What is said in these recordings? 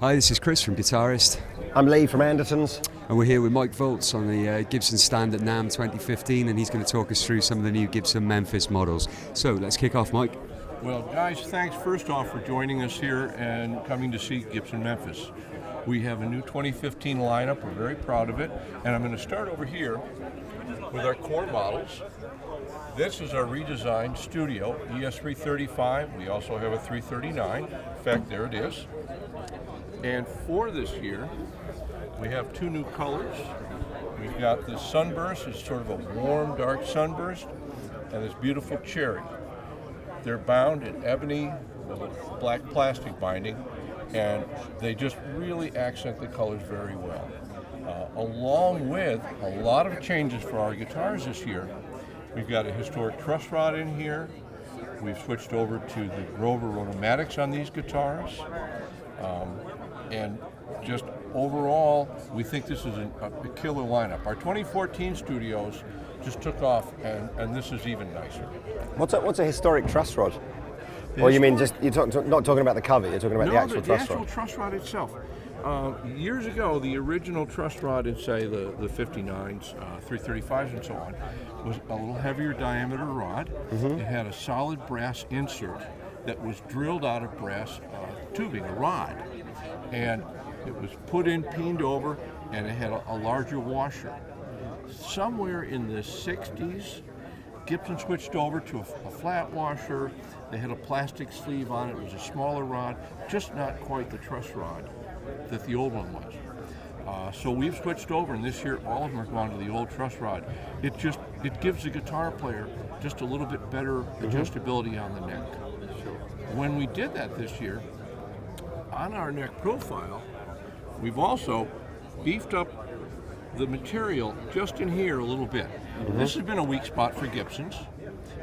Hi, this is Chris from Guitarist. I'm Lee from Andertons. And we're here with Mike Volts on the Gibson stand at Namm 2015, and he's going to talk us through some of the new Gibson Memphis models. So let's kick off, Mike. Well, guys, thanks first off for joining us here and coming to see Gibson Memphis. We have a new 2015 lineup. We're very proud of it. And I'm going to start over here with our core models. This is our redesigned Studio ES335. We also have a 339. In fact, there it is. And for this year, we have two new colors. We've got this Sunburst, it's sort of a warm, dark sunburst, and this beautiful cherry. They're bound in ebony with a black plastic binding, and they just really accent the colors very well. Along with a lot of changes for our guitars this year, we've got a historic truss rod in here. We've switched over to the Grover Rotomatics on these guitars. And just overall, we think this is a killer lineup. Our 2014 Studios just took off, and this is even nicer. What's a historic truss rod? Or you mean just, you're not talking about the cover, you're talking about the actual truss rod? The actual truss rod itself. Years ago, the original truss rod in, say, the 59s, 335s and so on, was a little heavier diameter rod. Mm-hmm. It had a solid brass insert that was drilled out of brass tubing, a rod. And it was put in, peened over, and it had a larger washer. Somewhere in the 60s, Gibson switched over to a flat washer. They had a plastic sleeve on it. It was a smaller rod, just not quite the truss rod that the old one was. So we've switched over, and this year all of them are gone to the old truss rod. It gives the guitar player just a little bit better adjustability on the neck. When we did that this year, on our neck profile, we've also beefed up the material just in here a little bit. Mm-hmm. This has been a weak spot for Gibsons.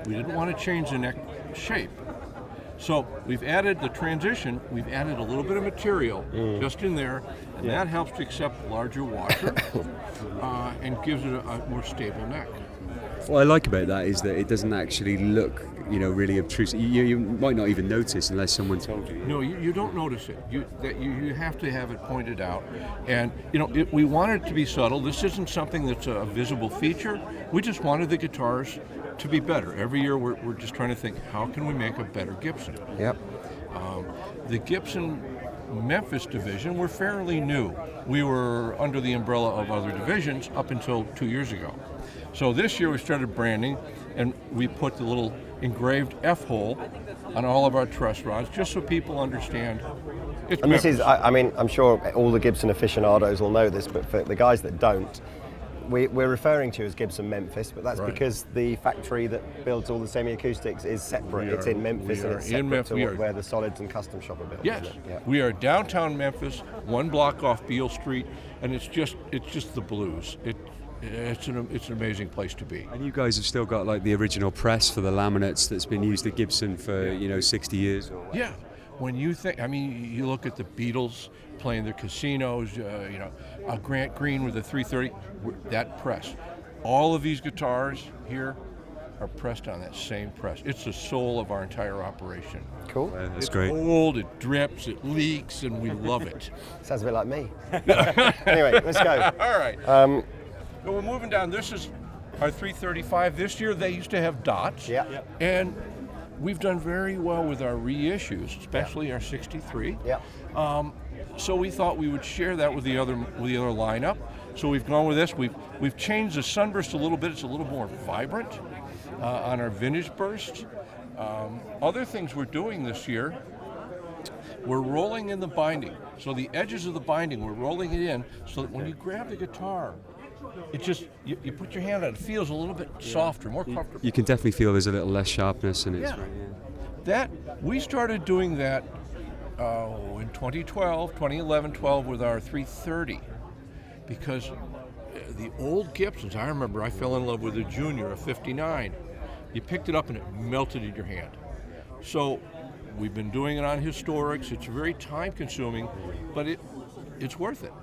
We didn't want to change the neck shape. So we've added the transition, we've added a little bit of material just in there, and that helps to accept larger washer and gives it a more stable neck. What I like about that is that it doesn't actually look, really obtrusive. You might not even notice unless someone told you. No, you don't notice it. You have to have it pointed out. And, we want it to be subtle. This isn't something that's a visible feature. We just wanted the guitars to be better. Every year we're just trying to think, how can we make a better Gibson? Yep. The Gibson Memphis division, we're fairly new. We were under the umbrella of other divisions up until 2 years ago. So this year we started branding, and we put the little engraved F hole on all of our truss rods, just so people understand it's And Memphis. this is, I'm sure all the Gibson aficionados will know this, but for the guys that don't, we're referring to as Gibson Memphis, but that's because the factory that builds all the semi-acoustics is separate. It's in Memphis, and it's separate to where the solids and custom shop are built. Yes, Yeah. we are downtown Memphis, one block off Beale Street, and it's just the blues. It's an amazing place to be. And you guys have still got like the original press for the laminates that's been used at Gibson for 60 years. Yeah. When you think, you look at the Beatles playing their casinos, a Grant Green with a 330, that press. All of these guitars here are pressed on that same press. It's the soul of our entire operation. Cool. That's It's great. old, it drips, it leaks, and we love it. Sounds a bit like me. Anyway, let's go. All right. Well, we're moving down. This is our 335. This year they used to have dots. Yeah. And we've done very well with our reissues, especially our 63. Yeah. So we thought we would share that with the other lineup. So we've gone with this. We've changed the sunburst a little bit. It's a little more vibrant on our vintage burst. Other things we're doing this year, we're rolling in the binding. So the edges of the binding, we're rolling it in so that when you grab the guitar, it just, you put your hand on it, it feels a little bit softer, more comfortable. You can definitely feel there's a little less sharpness in it. We started doing that in 2011, 12 with our 330, because the old Gibsons, I remember I fell in love with a Junior, a 59. You picked it up and it melted in your hand. So we've been doing it on historics. It's very time consuming, but it's worth it.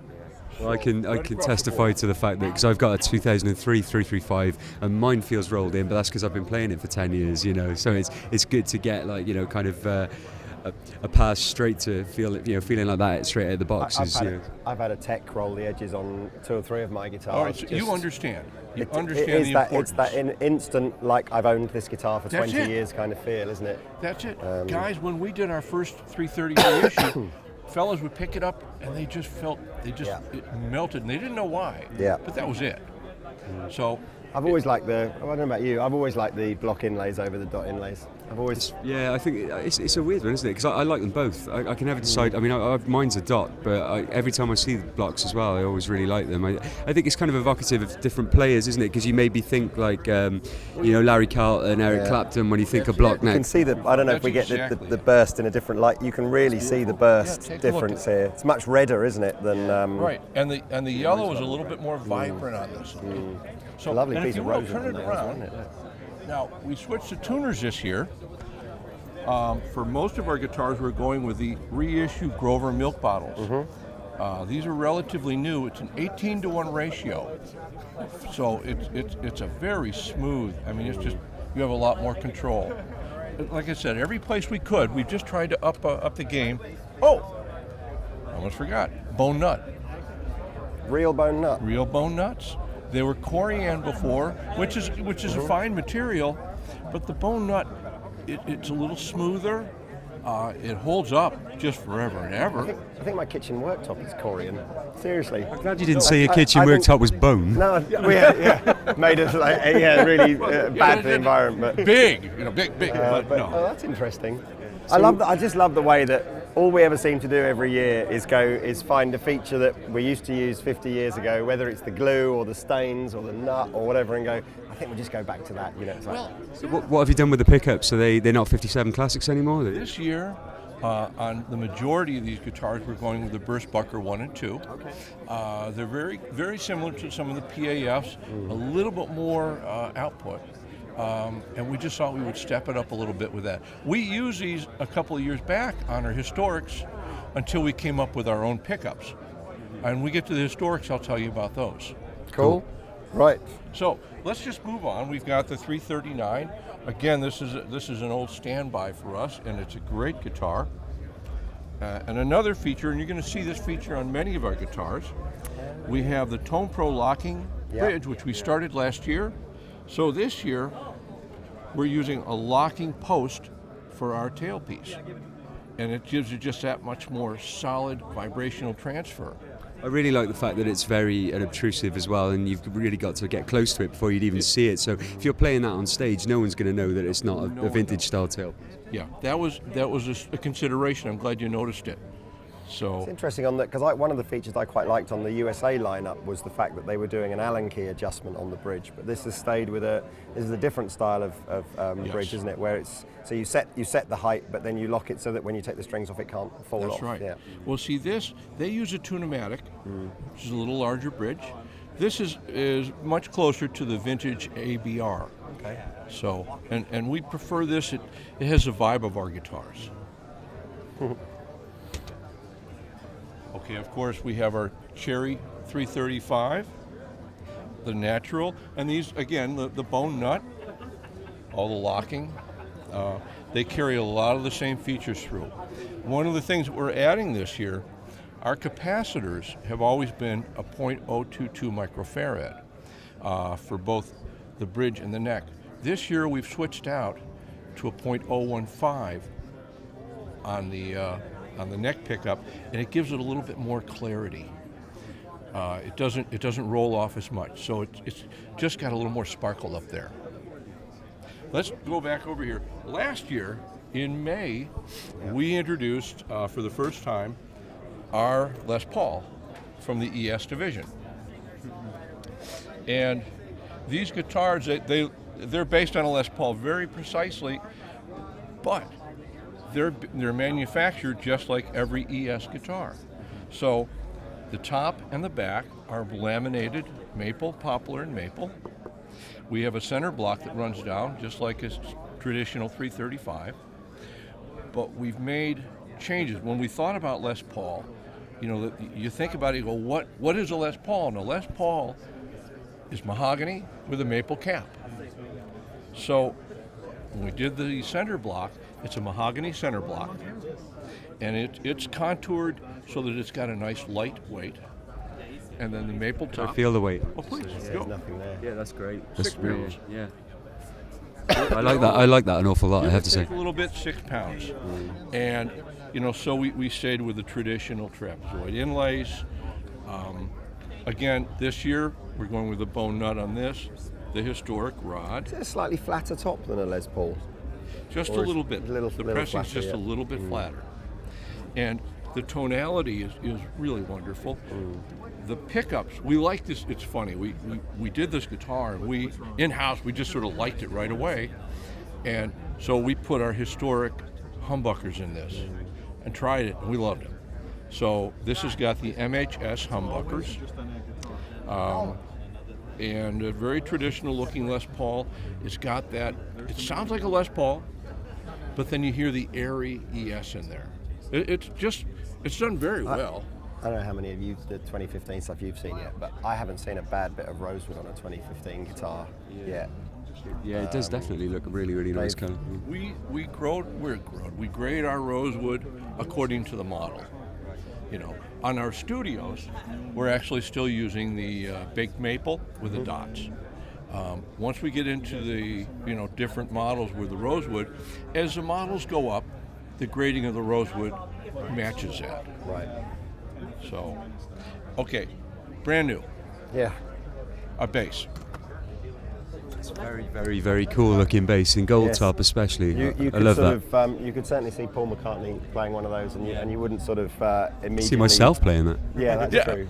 Well, I can testify to the fact that, because I've got a 2003 335 and mine feels rolled in, but that's because I've been playing it for 10 years, So it's good to get kind of a pass straight to feeling like that straight out of the box is. I've had a tech roll the edges on 2 or 3 of my guitars. All right, so you understand. You understand it is the that, importance. It's that instant, like I've owned this guitar for That's 20 it. years kind of feel, isn't it? That's it. Guys, when we did our first 330 reissue, fellas would pick it up and they just it melted and they didn't know why. Yeah. But that was it. So I've always liked I don't know about you, I've always liked the block inlays over the dot inlays. I've always... Yeah, I think it's a weird one, isn't it? Because I like them both. I can never decide. I mean, mine's a dot, but every time I see the blocks as well, I always really like them. I think it's kind of evocative of different players, isn't it? Because you maybe think like, Larry Carlton, Eric Clapton, when you think of block neck. You can see I don't know if we get the burst in a different light, you can really see the burst difference here. It's much redder, isn't it, than... Right, and the yellow is a little bit more vibrant on this. So, a lovely and piece if of you will, rose turn it on there, around. isn't it? Now, we switched to tuners this year. For most of our guitars, we're going with the reissue Grover milk bottles. These are relatively new. It's an 18-to-1 ratio. So it's a very smooth, I mean, it's just, you have a lot more control. Like I said, every place we could, we've just tried to up the game. Oh, almost forgot, bone nut. Real bone nut. Real bone nuts. They were corian before, which is a fine material, but the bone nut, it's a little smoother. It holds up just forever and ever. I think my kitchen worktop is corian. Seriously. I'm glad you didn't say your kitchen worktop was bone. No, made us like really bad for the environment. But Big, big. But no. Oh, that's interesting. I just love the way that all we ever seem to do every year is find a feature that we used to use 50 years ago, whether it's the glue or the stains or the nut or whatever, and go, I think we'll just go back to that. It's like, So what have you done with the pickups? So they're not 57 Classics anymore? This year, on the majority of these guitars, we're going with the Burst Bucker 1 and 2. Okay. They're very, very similar to some of the PAFs, a little bit more output. And we just thought we would step it up a little bit with that. We used these a couple of years back on our historics until we came up with our own pickups. And we get to the historics, I'll tell you about those. cool. Right. So let's just move on. We've got the 339. Again, this is an old standby for us, and it's a great guitar. And another feature, and you're going to see this feature on many of our guitars, we have the Tone Pro locking bridge, which we started last year. So this year, we're using a locking post for our tailpiece, and it gives you just that much more solid vibrational transfer. I really like the fact that it's very unobtrusive as well, and you've really got to get close to it before you'd even see it. So if you're playing that on stage, no one's going to know that it's not a vintage style tailpiece. Yeah, that was a consideration. I'm glad you noticed it. So it's interesting on that, because one of the features I quite liked on the USA lineup was the fact that they were doing an Allen key adjustment on the bridge. But this has stayed with this is a different style of bridge, isn't it? Where it's so you set the height, but then you lock it so that when you take the strings off, it can't fall off. That's right. Yeah. Well, see this, they use a Tune-o-matic, which is a little larger bridge. This is much closer to the vintage ABR. Okay. So, and we prefer this. It has the vibe of our guitars. Okay, of course, we have our Cherry 335, the natural, and these, again, the bone nut, all the locking. They carry a lot of the same features through. One of the things that we're adding this year, our capacitors have always been a .022 microfarad for both the bridge and the neck. This year we've switched out to a .015 on the neck pickup, and it gives it a little bit more clarity. It doesn't roll off as much, so it's just got a little more sparkle up there. Let's go back over here. Last year, in May, we introduced for the first time our Les Paul from the ES division. And these guitars, they're based on a Les Paul very precisely, but they're manufactured just like every ES guitar. So the top and the back are laminated maple, poplar, and maple. We have a center block that runs down just like a traditional 335, but we've made changes. When we thought about Les Paul, you think about it, you go, what is a Les Paul? And a Les Paul is mahogany with a maple cap. So when we did the center block, It's a mahogany center block, and it's contoured so that it's got a nice light weight. And then the maple top. I feel the weight. Oh, please, Yeah, go. there's nothing there. Yeah, that's great. 6 pounds. Yeah. I like that. I like that an awful lot. I have to say. A little bit, 6 pounds. And, so we stayed with the traditional trapezoid inlays. Again, this year, we're going with the bone nut on this, the historic rod. Is it a slightly flatter top than a Les Paul? Just a Or little bit. little The flatter, pressing's just yeah. a little bit flatter. And the tonality is really wonderful. The pickups, we like this. It's funny. We did this guitar, and in-house, we just sort of liked it right away. And so we put our historic humbuckers in this and tried it, and we loved it. So this has got the MHS humbuckers, and a very traditional looking Les Paul. It's got that, it sounds like a Les Paul, but then you hear the airy ES in there. It's done very well. I don't know how many of you, the 2015 stuff you've seen yet, but I haven't seen a bad bit of rosewood on a 2015 guitar yet. Yeah, it does definitely look really, really nice colour. We grade our rosewood according to the model. On our studios, we're actually still using the baked maple with the dots. Once we get into the different models with the rosewood, as the models go up, the grading of the rosewood matches that. Right. So, okay, brand new, Yeah. a bass. It's very, very, very cool looking bass in gold Yes. top, especially. You I could love sort that. of, you could certainly see Paul McCartney playing one of those, and you wouldn't sort of immediately See myself playing that. Yeah, that's Yeah. true.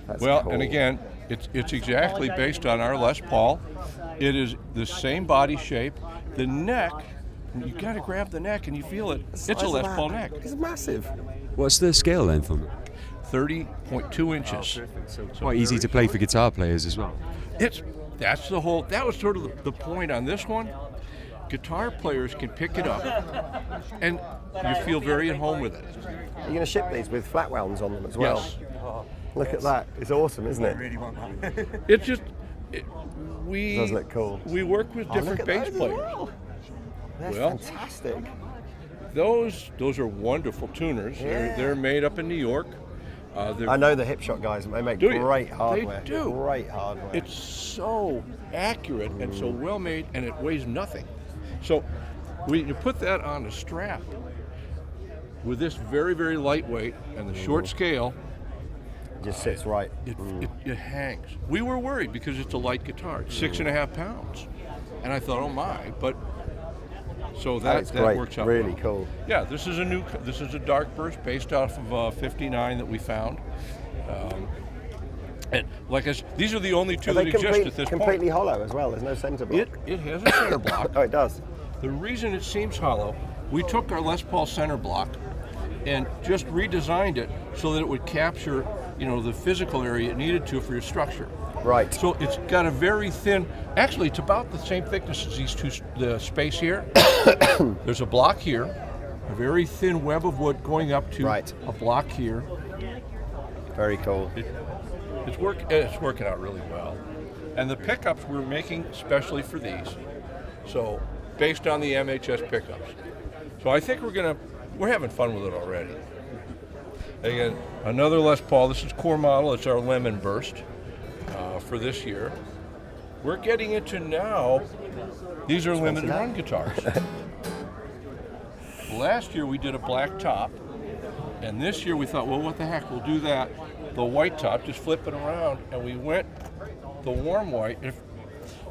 That's Well, cool. and again, it's exactly based on our Les Paul. It is the same body shape. The neck, you got to grab the neck and you feel it. It's a Les Paul neck. It's massive. What's the scale length on it? 30.2 inches. Quite easy to play for guitar players as well. That was sort of the point on this one. Guitar players can pick it up and you feel very at home with it. You're going to ship these with flat wounds on them as well. Yes. Look at that. It's awesome, isn't it? It's just, It does look cool. we work with Oh, different look at bass those as players. well. That's Well, fantastic. Those are wonderful tuners. Yeah. They're made up in New York. I know the Hipshot guys. They make Do you? great They hardware. do. Great hardware. It's so accurate and so well made, and it weighs nothing. So you put that on a strap with this very, very lightweight and the short scale. just sits right. It hangs. We were worried because it's a light guitar. It's 6.5 pounds, and I thought, oh my! But so That's that great. works out Really well. cool. Yeah, this is a dark burst based off of 59 that we found. And like I said, these are the only two Are that they exist at this completely point. hollow as well? There's no center block. It has a center block. Oh, it does. The reason it seems hollow, we took our Les Paul center block and just redesigned it so that it would capture, the physical area it needed to for your structure. Right. So it's got a very thin, actually it's about the same thickness as these two, the space here. There's a block here, a very thin web of wood going up to Right. a block here. Very cool. It's working out really well. And the pickups we're making specially for these. So based on the MHS pickups. So I think we're having fun with it already. Again, another Les Paul. This is core model. It's our Lemon Burst for this year. We're getting into now. These are limited run guitars. Last year we did a black top, and this year we thought, well, what the heck? We'll do that. The white top, just flip it around, and we went the warm white. If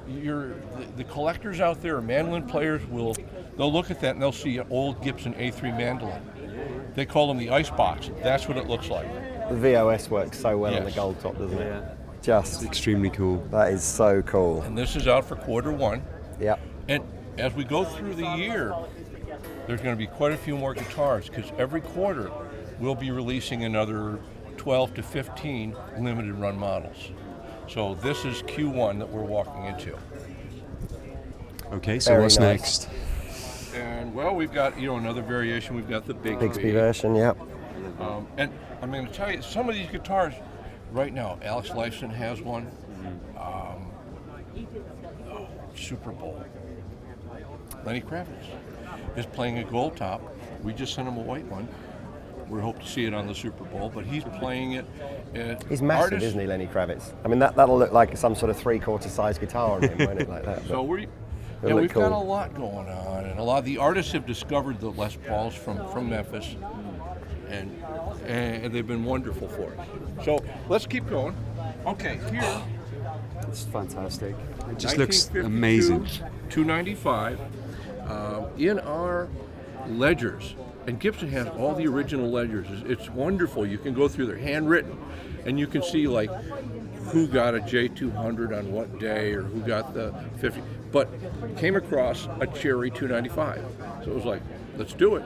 the collectors out there, mandolin players, they'll look at that and they'll see an old Gibson A3 mandolin. They call them the ice box. That's what it looks like. The VOS works so well on the Yes. gold top, doesn't it? Yeah. Just, Extremely cool. that is so cool. And this is out for Q1. Yep. And as we go through the year, there's going to be quite a few more guitars because every quarter we'll be releasing another 12 to 15 limited run models. So this is Q1 that we're walking into. Okay, so Very what's nice. next? And well, we've got another variation. We've got the Bigsby version, yep. And I'm going to tell you, some of these guitars right now, Alex Lifeson has one. Super Bowl. Lenny Kravitz is playing a gold top. We just sent him a white one. We hope to see it on the Super Bowl, but he's playing it. He's massive, isn't he, Lenny Kravitz? I mean, that'll look like some sort of 3/4 size guitar on him, won't it, like that? So we've got a lot going on, and a lot of the artists have discovered the Les Pauls from Memphis, and they've been wonderful for us. So let's keep going. Okay, here. It's fantastic. It just looks amazing. 295 in our ledgers. And Gibson has all the original ledgers. It's wonderful. You can go through their handwritten, and you can see like who got a J200 on what day, or who got the 50. But came across a Cherry 295, so it was like, let's do it.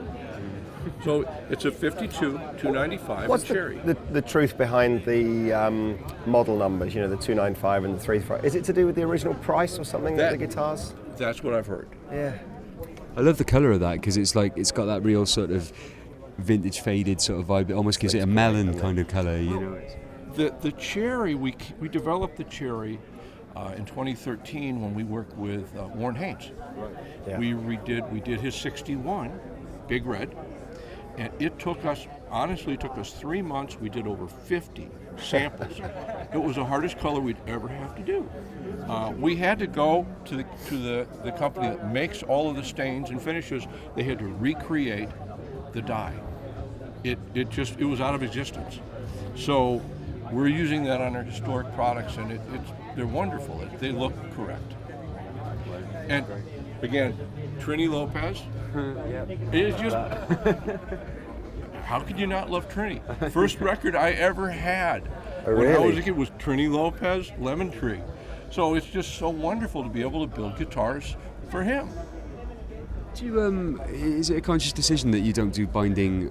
So it's a 52 295 What's Cherry. The truth behind the model numbers? You know, the 295 and the 335. Is it to do with the original price or something of the guitars? That's what I've heard. Yeah. I love the colour of that because it's got that real sort of vintage faded sort of vibe. It almost gives it a melon kind of colour, you know. The Cherry, we developed the Cherry in 2013 when we worked with Warren Haynes. Right. Yeah. We did his 61, Big Red, and it took us 3 months. We did over 50 samples. It was the hardest color we'd ever have to do. We had to go to the company that makes all of the stains and finishes. They had to recreate the dye. It was out of existence. So we're using that on our historic products, and they're wonderful. They look correct. And again, Trini Lopez is just. How could you not love Trini? First record I ever had when I was a kid was Trini Lopez, Lemon Tree. So it's just so wonderful to be able to build guitars for him. Do you, is it a conscious decision that you don't do binding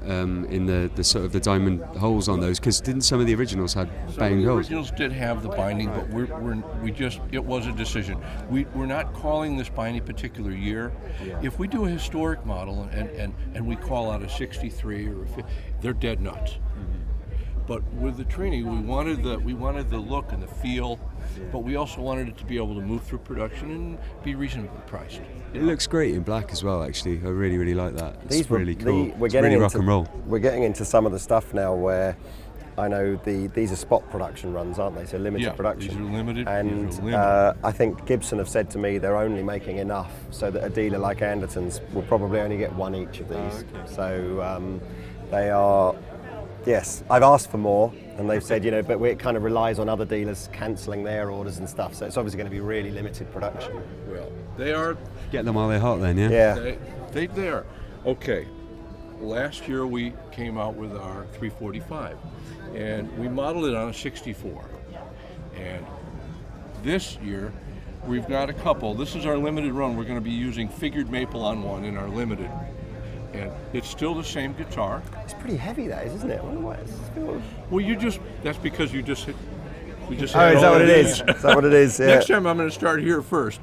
in the sort of the diamond holes on those? Because didn't some of the originals had banged The holes? originals did have the binding, but it was a decision. We're not calling this by any particular year. Yeah. If we do a historic model and we call out a 63 or a 50, they're dead nuts. Mm-hmm. But with the Trini, we wanted the look and the feel, but we also wanted it to be able to move through production and be reasonably priced. It looks great in black as well, actually. I really, really like that. It's really cool. It's really rock and roll. We're getting into some of the stuff now where I know these are spot production runs, aren't they? So limited production. These are limited. And I think Gibson have said to me they're only making enough so that a dealer like Andertons will probably only get one each of these. Oh, okay. So they are. Yes, I've asked for more, and they've said, but it kind of relies on other dealers cancelling their orders and stuff, so it's obviously going to be really limited production. Well, they are... Get them while they're hot then, yeah? Yeah. They are. Okay, last year we came out with our 345, and we modeled it on a 64. And this year, we've got a couple. This is our limited run. We're going to be using figured maple on one in our limited. And it's still the same guitar. It's pretty heavy, that is, isn't it? I wonder why Well, that's because you just hit. We just. Oh, is that what it is? Is that what it is? Yeah. Next time I'm going to start here first.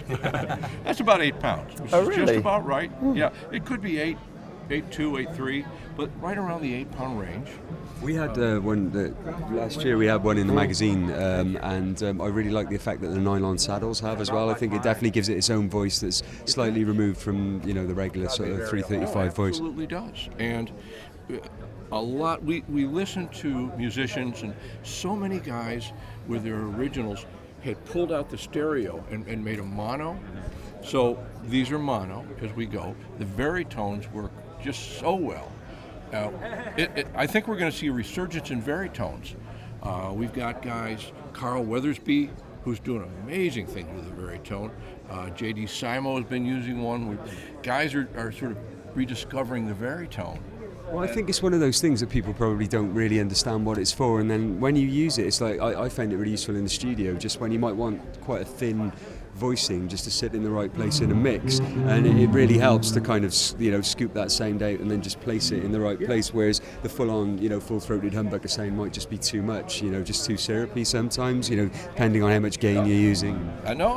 That's about 8 pounds. Which is really? Just about right. Yeah, it could be 8.2, 8.3, but right around the 8-pound range. We had one last year. We had one in the magazine, and I really like the effect that the nylon saddles have as well. I think it definitely gives it its own voice that's slightly removed from the regular sort of 335 voice. It absolutely does, and a lot. We listen to musicians, and so many guys with their originals had pulled out the stereo and made a mono. So these are mono as we go. The Veritones work just so well. I think we're going to see a resurgence in Veritones. We've got guys, Carl Weathersby, who's doing amazing things with the Veritone. J.D. Simo has been using one. Guys are sort of rediscovering the Veritone. Well, I think it's one of those things that people probably don't really understand what it's for, and then when you use it, it's like I find it really useful in the studio, just when you might want quite a thin voicing just to sit in the right place in a mix, and it really helps to kind of scoop that sound out and then just place it in the right place, whereas the full-on full-throated humbucker sound might just be too much, just too syrupy sometimes, depending on how much gain you're using. I know,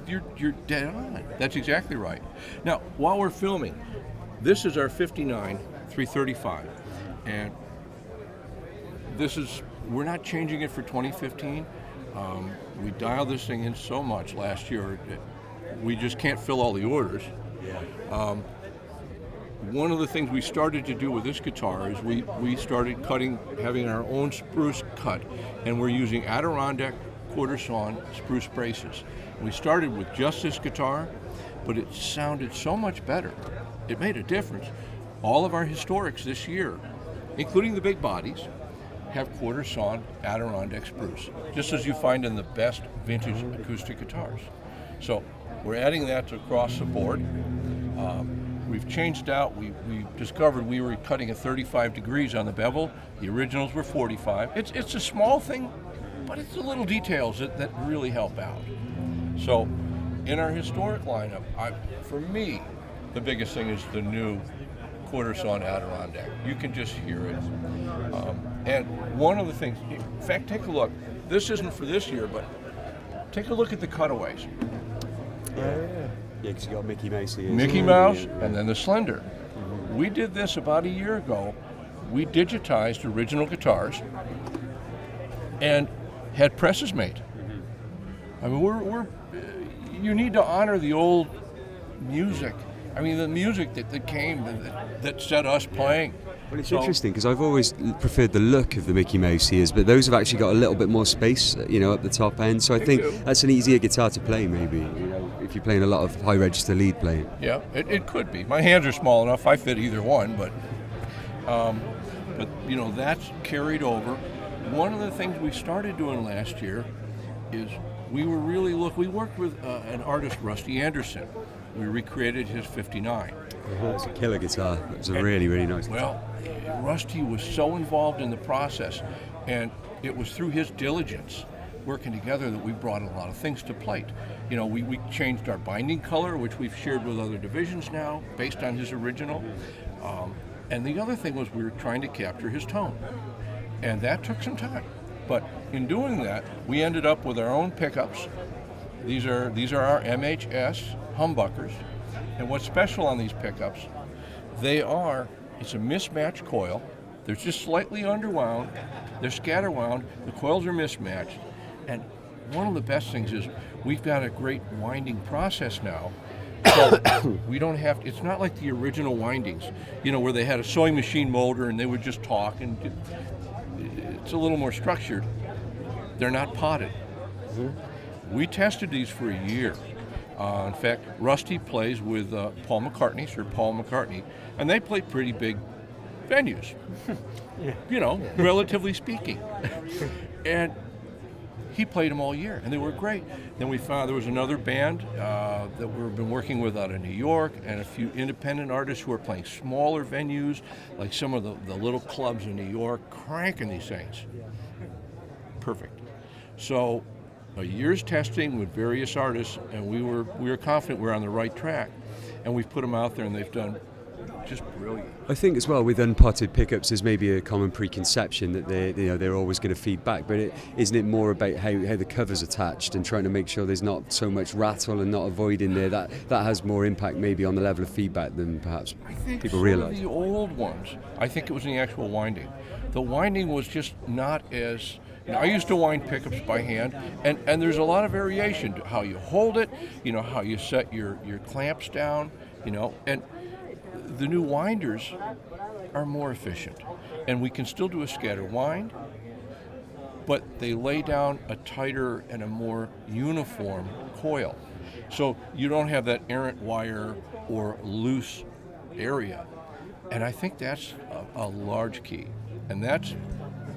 you're dead on. That's exactly right. Now, while we're filming, this is our 59 335, and we're not changing it for 2015. We dialed this thing in so much last year that we just can't fill all the orders. One of the things we started to do with this guitar is we started having our own spruce cut, and we're using Adirondack quarter sawn spruce braces. We started with just this guitar, but it sounded so much better. It made a difference. All of our historics this year, including the big bodies, have quarter sawn Adirondack spruce, just as you find in the best vintage acoustic guitars. So we're adding that across the board. We've changed out. We discovered we were cutting at 35 degrees on the bevel. The originals were 45. It's a small thing, but it's the little details that really help out. So in our historic lineup, for me, the biggest thing is the new quarter sawn Adirondack. You can just hear it. And one of the things, in fact, take a look. This isn't for this year, but take a look at the cutaways. Yeah, because you got Mickey Mouse here. Mickey Mouse, and then the Slender. We did this about a year ago. We digitized original guitars and had presses made. I mean, you need to honor the old music. I mean, the music that came, that set us playing. Well, it's interesting because I've always preferred the look of the Mickey Mouse ears, but those have actually got a little bit more space, up the top end. So I think that's an easier guitar to play, maybe, if you're playing a lot of high register lead playing. Yeah, it could be. My hands are small enough; I fit either one, but that's carried over. One of the things we started doing last year is we worked with an artist, Rusty Anderson. We recreated his 59. It's a killer guitar. It was a really, really nice guitar. Well, Rusty was so involved in the process, and it was through his diligence working together that we brought a lot of things to plate. We changed our binding color, which we've shared with other divisions now, based on his original. And the other thing was we were trying to capture his tone, and that took some time. But in doing that, we ended up with our own pickups. These are our MHS humbuckers. And what's special on these pickups, it's a mismatched coil. They're just slightly underwound. They're scatterwound. The coils are mismatched. And one of the best things is we've got a great winding process now. So we don't have, it's not like the original windings, where they had a sewing machine molder and they would just talk, and it's a little more structured. They're not potted. We tested these for a year. In fact, Rusty plays with Paul McCartney, and they play pretty big venues, relatively speaking. And he played them all year, and they were great. Then we found there was another band that we've been working with out of New York, and a few independent artists who are playing smaller venues, like some of the little clubs in New York, cranking these things. Perfect. So a year's testing with various artists, and we were confident we were on the right track, and we've put them out there, and they've done just brilliant. I think as well with unpotted pickups, there's maybe a common preconception that they're always going to feed back, but isn't it more about how the cover's attached and trying to make sure there's not so much rattle and not a void in there that has more impact maybe on the level of feedback than perhaps people realise? The old ones, I think it was in the actual winding. The winding was just not as. I used to wind pickups by hand, and there's a lot of variation to how you hold it, how you set your clamps down, and the new winders are more efficient. And we can still do a scatter wind, but they lay down a tighter and a more uniform coil. So you don't have that errant wire or loose area. And I think that's a large key. And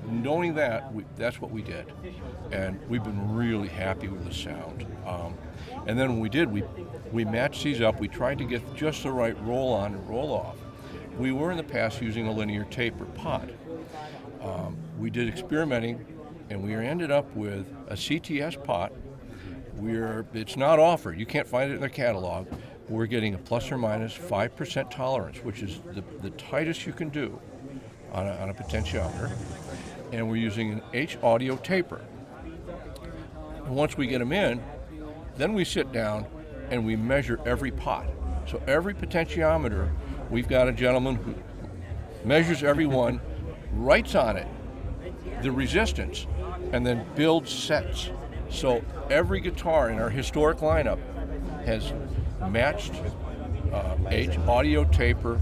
knowing that's what we did, and we've been really happy with the sound. And then when we did, we matched these up. We tried to get just the right roll on and roll off. We were in the past using a linear taper pot. We did experimenting, and we ended up with a CTS pot. It's not offered. You can't find it in the catalog. We're getting a plus or minus 5% tolerance, which is the tightest you can do on a potentiometer. And we're using an H audio taper. And once we get them in, then we sit down and we measure every pot. So every potentiometer, we've got a gentleman who measures every one, writes on it the resistance, and then builds sets. So every guitar in our historic lineup has matched audio taper,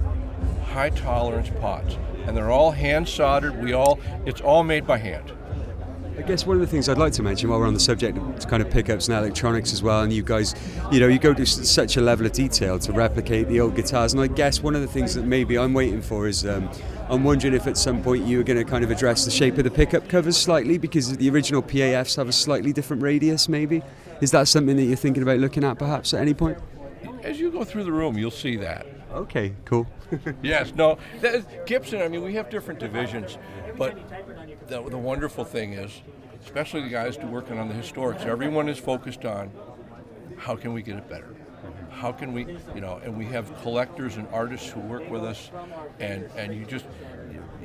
high tolerance pots, and they're all hand soldered. It's all made by hand. I guess one of the things I'd like to mention while we're on the subject of kind of pickups and electronics as well, and you guys, you go to such a level of detail to replicate the old guitars, and I guess one of the things that maybe I'm waiting for is I'm wondering if at some point you were going to kind of address the shape of the pickup covers slightly, because the original PAFs have a slightly different radius maybe. Is that something that you're thinking about looking at perhaps at any point? As you go through the room, you'll see that. Okay, cool. Yes, no, Gibson, I mean, we have different divisions, but the wonderful thing is, especially the guys working on the historics, everyone is focused on how can we get it better? How can we, and we have collectors and artists who work with us, and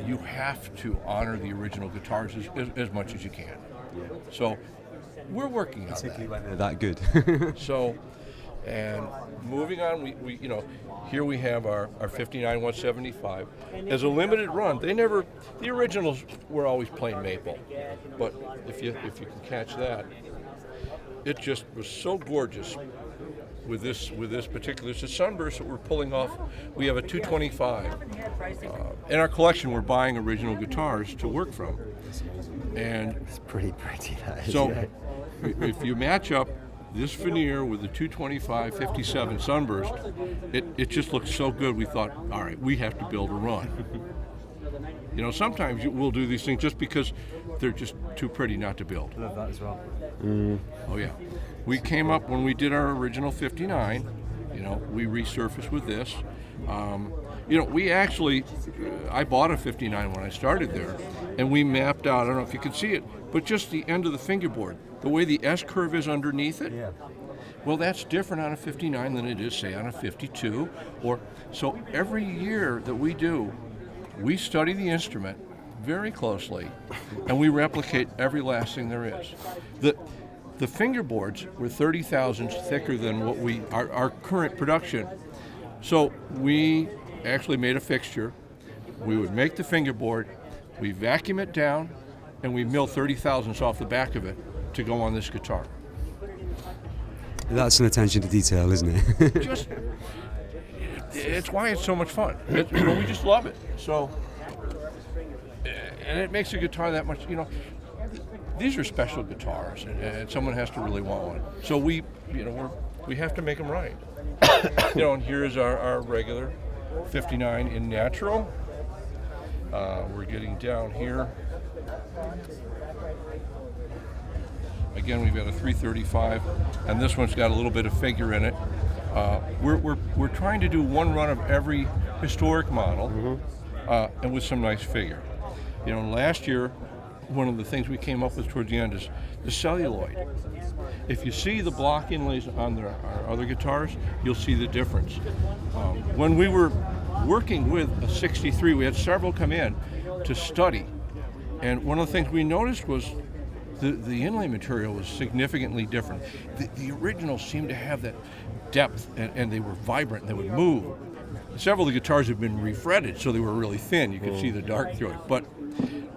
you have to honor the original guitars as much as you can. So we're working on that. Particularly when they're that good. So, and moving on, we here we have our 59 175 as a limited run. The originals were always plain maple, but if you can catch that, it just was so gorgeous with this particular. It's a sunburst that we're pulling off. We have a 225 in our collection. We're buying original guitars to work from, and It's pretty pretty, that is. so Yeah. if you match up this veneer with the 225 57 sunburst, it just looks so good. We thought, all right, we have to build a run. Sometimes we'll do these things just because they're just too pretty not to build. Love that as well. Oh yeah, we came up when we did our original 59. We resurfaced with this. We actually, I bought a 59 when I started there, and we mapped out. I don't know if you can see it, but just the end of the fingerboard, the way the S curve is underneath it. Yeah. Well, that's different on a 59 than it is, say, on a 52. So every year that we do, we study the instrument very closely, and we replicate every last thing there is. The fingerboards were 30 thousandths thicker than what our current production. So we actually made a fixture. We would make the fingerboard, we vacuum it down, and we mill 30 thousandths off the back of it to go on this guitar. That's an attention to detail, isn't it? It's why it's so much fun. We just love it. So, and it makes a guitar that much. These are special guitars, and someone has to really want one. So we have to make them right. And here's our regular 59 in natural. We're getting down here. Again, we've got a 335, and this one's got a little bit of figure in it. We're trying to do one run of every historic model, and with some nice figure. Last year, one of the things we came up with towards the end is the celluloid. If you see the block inlays on our other guitars, you'll see the difference. When we were working with a 63, we had several come in to study, and one of the things we noticed was the inlay material was significantly different. The originals seemed to have that depth, and they were vibrant, and they would move. Several of the guitars have been refretted, so they were really thin. You could see the dark through it. But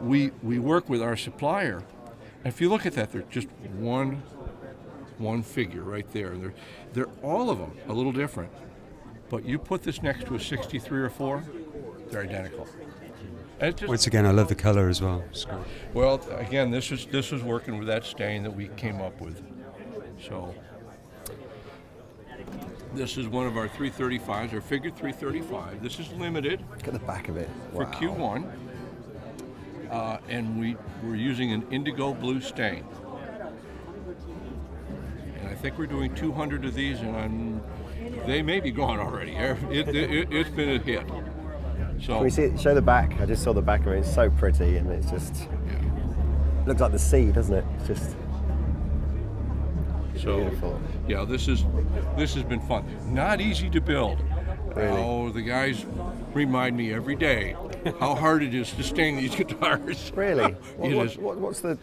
we work with our supplier, and if you look at that, they're just one figure right there. They're all of them a little different. But you put this next to a 63 or 4, they're identical. Once again, I love the color as well. Well, again, this is working with that stain that we came up with. So this is one of our 335s, our figure 335. This is limited. Look at the back of it. For Q1. And we're using an indigo blue stain. And I think we're doing 200 of these, and they may be gone already. It's been a hit. So, can we see it? Show the back. I just saw the back of it. It's so pretty, and it's just looks like the sea, doesn't it? It's just beautiful. Yeah, this has been fun. Not easy to build. Really? Oh, the guys remind me every day how hard it is to stain these guitars. Really? What's the?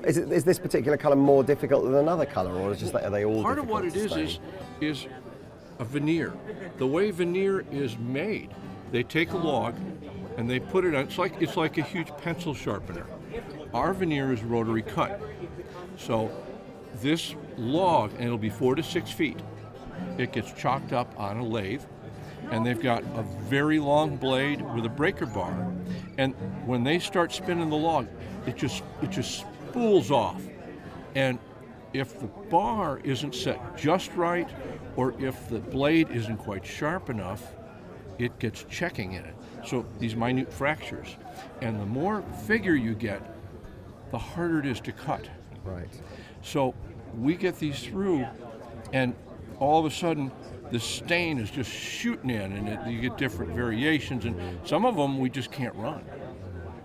Is this particular colour more difficult than another colour, or is just that are they all? Part of what it is a veneer. The way veneer is made, they take a log and they put it on. It's like a huge pencil sharpener. Our veneer is rotary cut, so this log, and it'll be 4 to 6 feet. it gets chalked up on a lathe, and they've got a very long blade with a breaker bar. And when they start spinning the log, it just spools off. And if the bar isn't set just right, or if the blade isn't quite sharp enough, it gets checking in it. So these minute fractures. And the more figure you get, the harder it is to cut. Right. So we get these through, and all of a sudden, the stain is just shooting in, and you get different variations, and some of them we just can't run.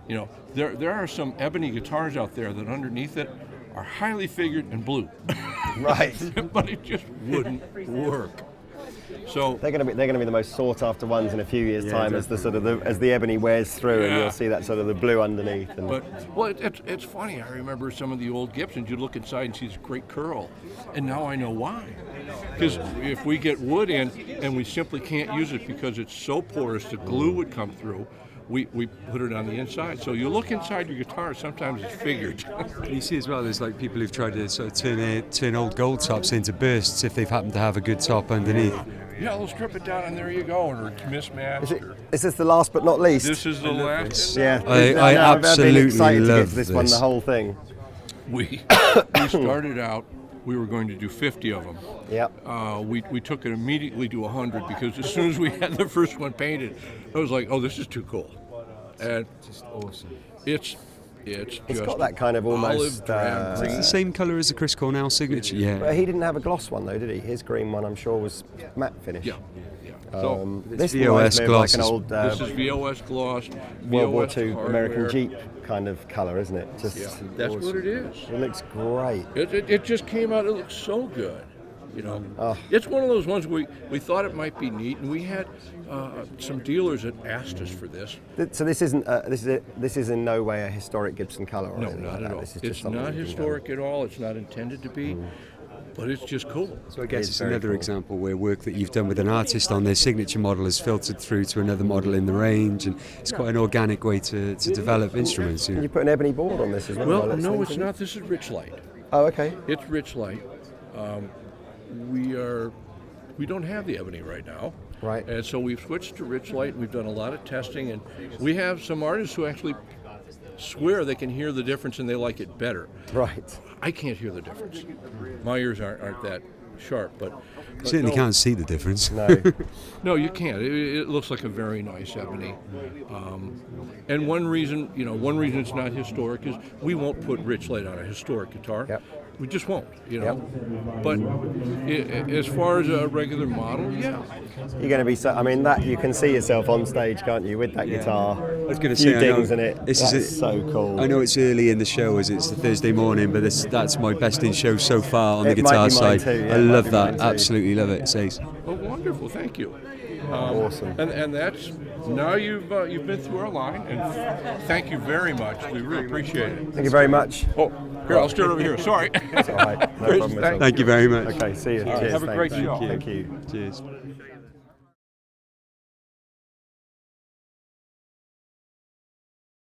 You know, there are some ebony guitars out there that underneath it are highly figured and blue. Right. But it just wouldn't work. So they're going to be the most sought after ones in a few years' time, as the sort of as the ebony wears through, and you'll see that sort of the blue underneath. And it's funny. I remember some of the old Gibsons. You look inside and see this great curl, and now I know why. Because if we get wood in and we simply can't use it because it's so porous, the glue would come through. We put it on the inside. So you look inside your guitar, sometimes it's figured. You see as well, there's like people who've tried to sort of turn old gold tops into bursts if they've happened to have a good top underneath. Yeah, they'll strip it down and there you go, or it's mismatched. Is this the last but not least? This is the last. Yeah, I absolutely been excited to get love to this one, the whole thing. We started out, we were going to do 50 of them. Yep. We took it immediately to 100 because as soon as we had the first one painted, I was like, oh, this is too cool. And just awesome. It's got that kind of almost. Olive drab green. It's the same colour as the Chris Cornell signature. Yeah. But he didn't have a gloss one though, did he? His green one, I'm sure, was matte finish. Yeah. So this VOS reminds me of gloss like an old this is VOS gloss, World War VOS II hardware. American Jeep kind of colour, isn't it? Just That's awesome. what it is. It looks great. It just came out. It looks so good. You know, Oh. it's one of those ones we thought it might be neat, and we had some dealers that asked us for this. So this isn't this is in no way a historic Gibson colour. Or No, anything not like at that. all. This is It's just something not you can historic at all. It's not intended to be, but it's just cool. So I guess It's it's very another cool. example where work that you've done with an artist on their signature model has filtered through to another model in the range, and it's quite an organic way to develop instruments. Can you put an ebony board on this as well? Well, Let's no, think it's of it. not. This is Rich Light. Oh, okay. It's Rich Light. We don't have the ebony right now. Right. And so we've switched to Rich Light. We've done a lot of testing, and we have some artists who actually swear they can hear the difference and they like it better. Right. I can't hear the difference. My ears aren't that sharp, but certainly no, can't see the difference. No. No, you can't. It looks like a very nice ebony. And one reason it's not historic is we won't put Rich Light on a historic guitar. Yep. We just won't, But as far as a regular model, yeah. You're going to be so. I mean, that you can see yourself on stage, can't you, with that guitar? I was going to Few say, dings in it. This That's is so cool. I know it's early in the show as it's the Thursday morning, but that's my best in show so far on the It might guitar be mine side. too, yeah, I it might love be that. mine too. Absolutely love it. Says. Oh, wonderful! Thank you. Awesome. And that's now you've been through our line, and thank you very much. We really appreciate it. Thank you very much. Oh, here I'll start over here. Sorry. It's all right. No problem at all. Thank you very much. Okay, see you. Cheers. Have a great thanks. show. Thank you. Cheers.